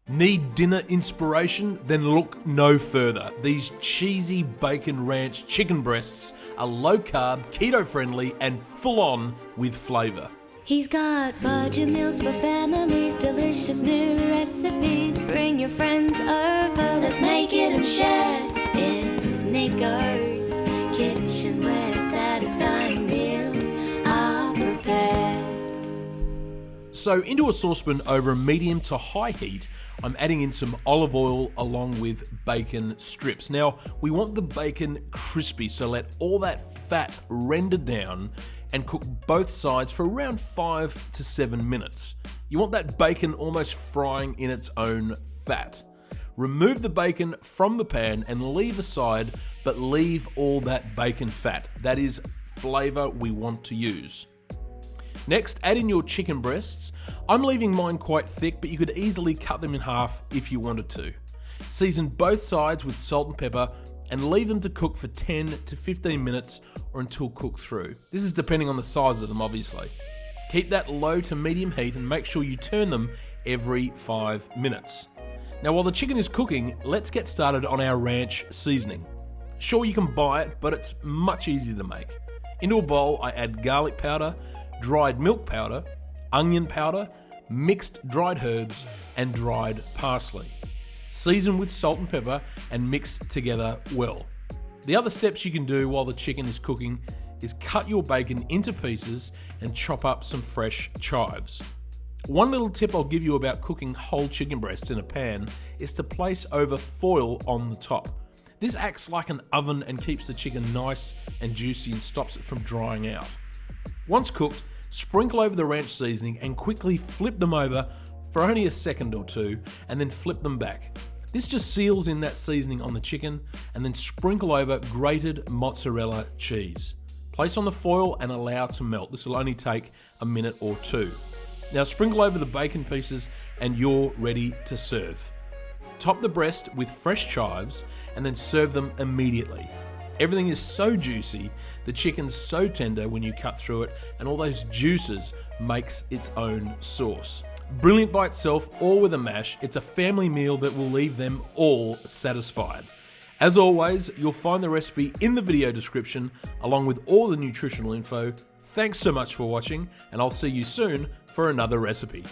Need dinner inspiration? Then look no further. These cheesy bacon ranch chicken breasts are low carb, keto friendly, and full on with flavour. He's got budget meals for families, delicious new recipes. Bring your friends over, let's make it and share. It's Nicko's kitchen where satisfying meals are prepared. So into a saucepan over a medium to high heat, I'm adding in some olive oil along with bacon strips. Now, we want the bacon crispy, so let all that fat render down and cook both sides for around 5 to 7 minutes. You want that bacon almost frying in its own fat. Remove the bacon from the pan and leave aside, but leave all that bacon fat. That is flavour we want to use. Next, add in your chicken breasts. I'm leaving mine quite thick, but you could easily cut them in half if you wanted to. Season both sides with salt and pepper and leave them to cook for 10 to 15 minutes or until cooked through. This is depending on the size of them, obviously. Keep that low to medium heat and make sure you turn them every 5 minutes. Now, while the chicken is cooking, let's get started on our ranch seasoning. Sure, you can buy it, but it's much easier to make. Into a bowl, I add garlic powder, dried milk powder, onion powder, mixed dried herbs, and dried parsley. Season with salt and pepper and mix together well. The other steps you can do while the chicken is cooking is cut your bacon into pieces and chop up some fresh chives. One little tip I'll give you about cooking whole chicken breasts in a pan is to place over foil on the top. This acts like an oven and keeps the chicken nice and juicy and stops it from drying out. Once cooked, sprinkle over the ranch seasoning and quickly flip them over for only a second or two and then flip them back. This just seals in that seasoning on the chicken and then sprinkle over grated mozzarella cheese. Place on the foil and allow to melt. This will only take a minute or two. Now sprinkle over the bacon pieces and you're ready to serve. Top the breast with fresh chives and then serve them immediately. Everything is so juicy, the chicken's so tender when you cut through it, and all those juices makes its own sauce. Brilliant by itself or with a mash, it's a family meal that will leave them all satisfied. As always, you'll find the recipe in the video description along with all the nutritional info. Thanks so much for watching, and I'll see you soon for another recipe.